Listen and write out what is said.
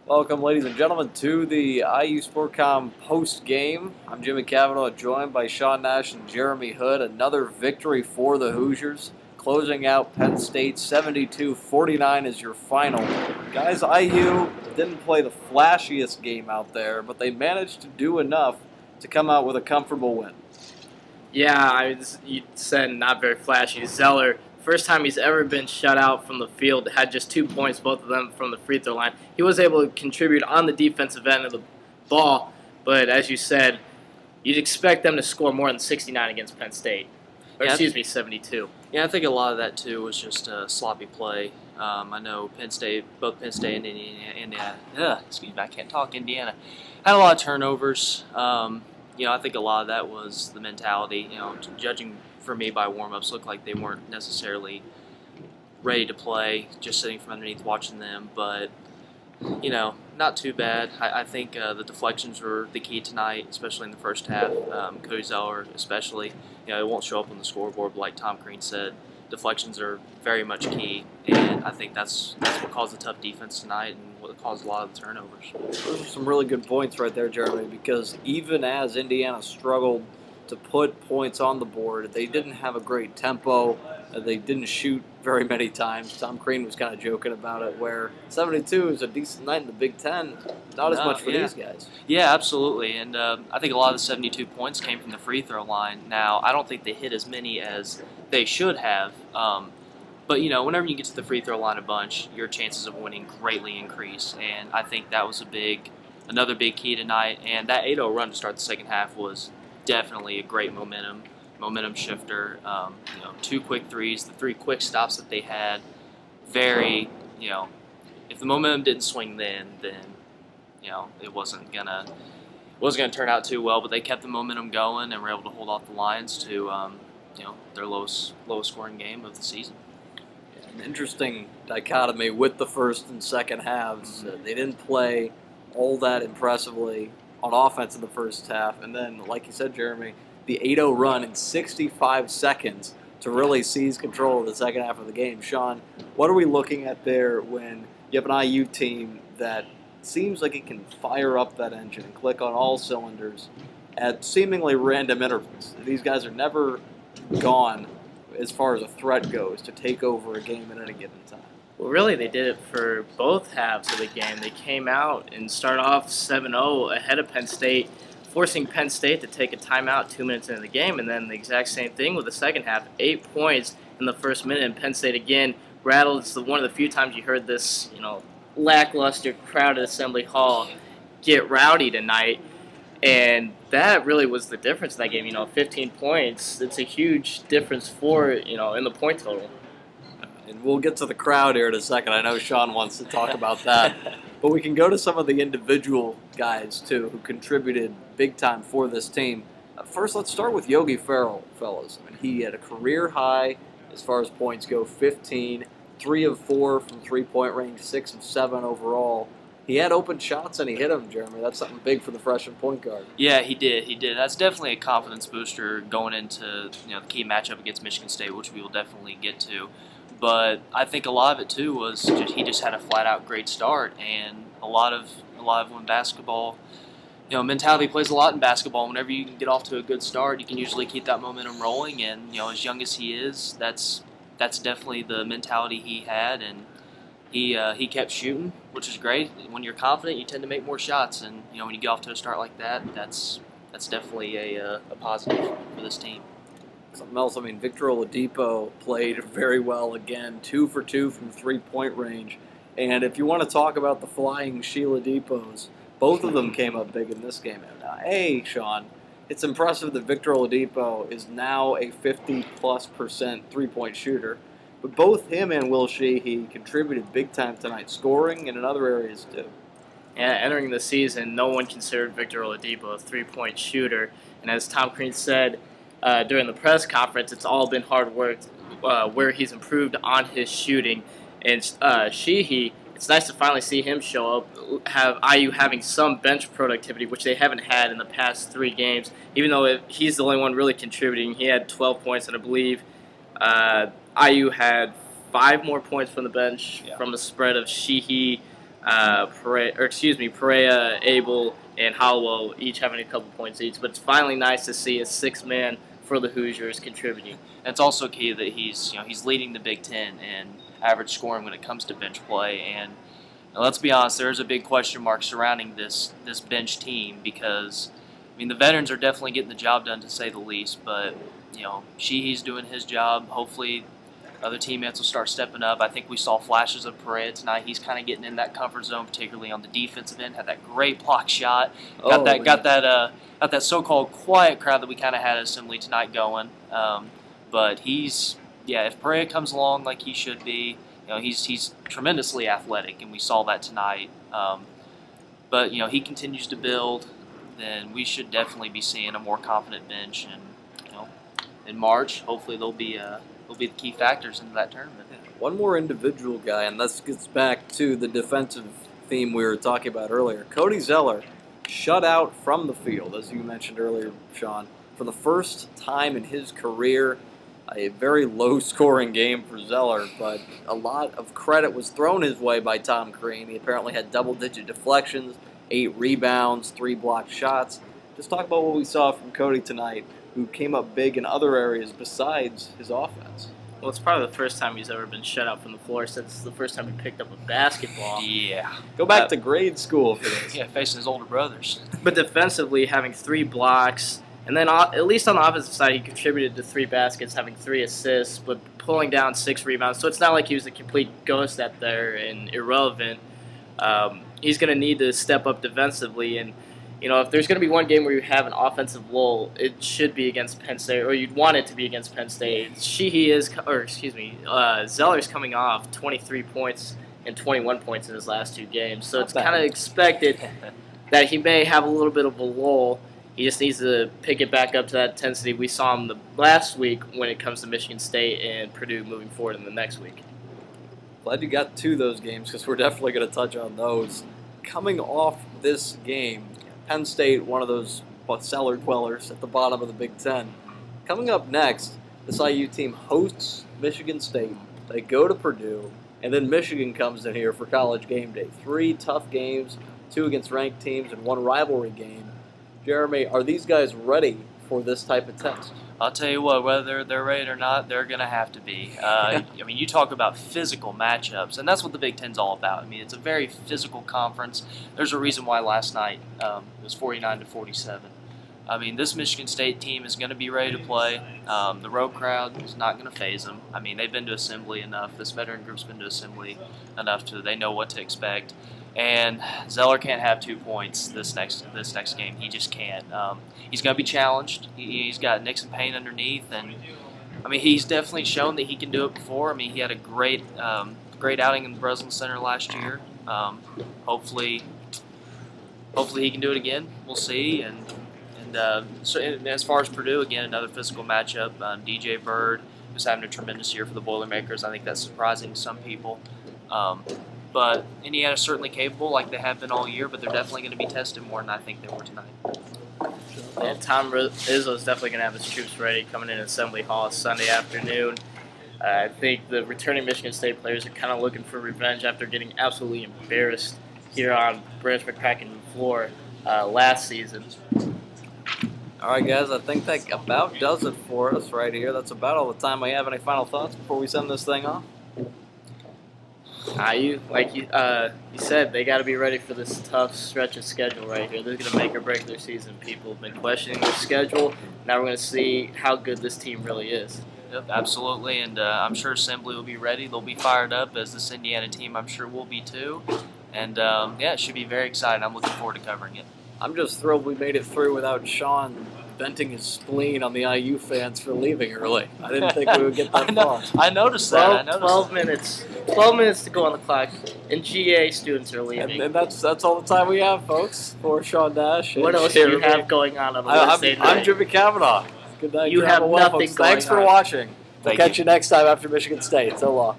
Welcome, ladies and gentlemen, to the IU Sportcom post game. I'm Jimmy Cavanaugh, joined by Sean Nash and Jeremy Hood. Another victory for the Hoosiers, closing out Penn State 72-49 is your final. Guys, IU didn't play the flashiest game out there, but they managed to do enough to come out with a comfortable win. Yeah, you said not very flashy. Zeller, first time he's ever been shut out from the field, had just 2 points, both of them from the free throw line. He was able to contribute on the defensive end of the ball, but as you said, you'd expect them to score more than 69 against Penn State. Or, Yeah, excuse me, 72. Yeah, I think a lot of that too was just sloppy play. I know both Penn State and Indiana had a lot of turnovers. I think a lot of that was the mentality. Judging for me by warm-ups, looked like they weren't necessarily ready to play, just sitting from underneath watching them. But not too bad. I think the deflections were the key tonight, especially in the first half. Cody Zeller especially. It won't show up on the scoreboard, but like Tom Crean said, deflections are very much key, and I think that's what caused the tough defense tonight and what caused a lot of the turnovers. Those are some really good points right there, Jeremy, because even as Indiana struggled to put points on the board, they didn't have a great tempo. They didn't shoot very many times. Tom Crean was kind of joking about it, where 72 is a decent night in the Big Ten. Not as much for these guys. Yeah, absolutely. And I think a lot of the 72 points came from the free throw line. Now, I don't think they hit as many as they should have. But, whenever you get to the free throw line a bunch, your chances of winning greatly increase. And I think that was another big key tonight. And that 8-0 run to start the second half was definitely a great momentum shifter. 2 quick threes, the 3 quick stops that they had. Very, if the momentum didn't swing then it wasn't gonna turn out too well. But they kept the momentum going and were able to hold off the Lions to their lowest scoring game of the season. An interesting dichotomy with the first and second halves. They didn't play all that impressively on offense in the first half, and then, like you said, Jeremy, the 8-0 run in 65 seconds to really seize control of the second half of the game. Sean, what are we looking at there when you have an IU team that seems like it can fire up that engine and click on all cylinders at seemingly random intervals? These guys are never gone as far as a threat goes to take over a game at any given time. Well, really, they did it for both halves of the game. They came out and started off 7-0 ahead of Penn State, forcing Penn State to take a timeout 2 minutes into the game, and then the exact same thing with the second half. 8 points in the first minute, and Penn State again rattled. It's one of the few times you heard this, lackluster crowded Assembly Hall get rowdy tonight, and that really was the difference in that game. 15 points. It's a huge difference in the point total. And we'll get to the crowd here in a second. I know Sean wants to talk about that. But we can go to some of the individual guys, too, who contributed big time for this team. First, let's start with Yogi Ferrell, fellas. He had a career high as far as points go, 15, 3 of 4 from three-point range, 6 of 7 overall. He had open shots, and he hit them, Jeremy. That's something big for the freshman point guard. Yeah, he did. That's definitely a confidence booster going into the key matchup against Michigan State, which we will definitely get to. But I think a lot of it too was he just had a flat-out great start, and a lot of when basketball, mentality plays a lot in basketball. Whenever you can get off to a good start, you can usually keep that momentum rolling. And as young as he is, that's definitely the mentality he had, and he kept shooting, which is great. When you're confident, you tend to make more shots, and when you get off to a start like that, that's definitely a positive for this team. Something else, Victor Oladipo played very well again, 2 for 2 from three-point range. And if you want to talk about the flying Sheila Depos, both of them came up big in this game. Now, Sean, it's impressive that Victor Oladipo is now a 50+% three-point shooter. But both him and Will Sheehy contributed big time tonight, scoring and in other areas too. Yeah, entering the season, no one considered Victor Oladipo a three-point shooter. And as Tom Crean said during the press conference, it's all been hard work where he's improved on his shooting. And Sheehy, it's nice to finally see him show up, have IU having some bench productivity, which they haven't had in the past 3 games, even though he's the only one really contributing. He had 12 points, and I believe IU had 5 more points from the bench from the spread of Sheehy, Perea, Abel, and Hollowell each having a couple points each. But it's finally nice to see a six-man for the Hoosiers contributing. And it's also key that he's leading the Big Ten in average scoring when it comes to bench play. And let's be honest, there's a big question mark surrounding this bench team because, I mean, the veterans are definitely getting the job done to say the least. But Sheehy's doing his job. Hopefully, other teammates will start stepping up. I think we saw flashes of Perea tonight. He's kind of getting in that comfort zone, particularly on the defensive end. Had that great block shot. Got that so-called quiet crowd that we kind of had at Assembly tonight going. But if Perea comes along like he should be, he's tremendously athletic, and we saw that tonight. But he continues to build, then we should definitely be seeing a more confident bench. And in March, hopefully they'll be the key factors into that tournament. One more individual guy, and this gets back to the defensive theme we were talking about earlier. Cody Zeller shut out from the field, as you mentioned earlier, Sean, for the first time in his career. A very low-scoring game for Zeller, but a lot of credit was thrown his way by Tom Crean. He apparently had double-digit deflections, 8 rebounds, 3 blocked shots. Just talk about what we saw from Cody tonight, who came up big in other areas besides his offense. Well, it's probably the first time he's ever been shut out from the floor since the first time he picked up a basketball. Yeah. Go back to grade school for this. Yeah, facing his older brothers. But defensively, having 3 blocks, and then at least on the offensive side, he contributed to 3 baskets, having 3 assists, but pulling down 6 rebounds. So it's not like he was a complete ghost out there and irrelevant. He's going to need to step up defensively, and if there's going to be one game where you have an offensive lull, it should be against Penn State, or you'd want it to be against Penn State. Zeller's coming off 23 points and 21 points in his last 2 games, so it's kind of expected that he may have a little bit of a lull. He just needs to pick it back up to that intensity we saw him last week when it comes to Michigan State and Purdue moving forward in the next week. Glad you got to those games because we're definitely going to touch on those. Coming off this game, Penn State, one of those cellar dwellers at the bottom of the Big Ten. Coming up next, this IU team hosts Michigan State. They go to Purdue, and then Michigan comes in here for College Game Day. 3 tough games, 2 against ranked teams, and 1 rivalry game. Jeremy, are these guys ready for this type of test? I'll tell you what, whether they're ready or not, they're going to have to be. I mean, you talk about physical matchups, and that's what the Big Ten's all about. I mean, it's a very physical conference. There's a reason why last night it was 49-47. I mean, this Michigan State team is going to be ready to play. The road crowd is not going to faze them. I mean, they've been to Assembly enough. This veteran group's been to Assembly enough to they know what to expect. And Zeller can't have 2 points this next game. He just can't. He's going to be challenged. He's got Nixon Payne underneath, and I mean he's definitely shown that he can do it before. I mean he had a great outing in the Breslin Center last year. Hopefully he can do it again. We'll see. And as far as Purdue, again another physical matchup. DJ Bird was having a tremendous year for the Boilermakers. I think that's surprising to some people. But Indiana's certainly capable, like they have been all year, but they're definitely going to be tested more than I think they were tonight. And Tom Izzo's definitely going to have his troops ready coming in Assembly Hall Sunday afternoon. I think the returning Michigan State players are kind of looking for revenge after getting absolutely embarrassed here on Branch McCracken floor last season. All right, guys, I think that about does it for us right here. That's about all the time we have. Any final thoughts before we send this thing off? Like you said, they got to be ready for this tough stretch of schedule right here. They're going to make or break their season. People have been questioning their schedule. Now we're going to see how good this team really is. Yep, absolutely, and I'm sure Assembly will be ready. They'll be fired up, as this Indiana team I'm sure will be too. And, it should be very exciting. I'm looking forward to covering it. I'm just thrilled we made it through without Sean venting his spleen on the IU fans for leaving early. I didn't think we would get that far. I noticed that. 12 minutes. 12 minutes to go on the clock, and GA students are leaving. And that's all the time we have, folks, for Sean Nash. What else do you have going on a Wednesday night? I'm Jimmy Cavanaugh. Good night. You have nothing folks. Thanks for watching. We'll catch you next time after Michigan State. So long.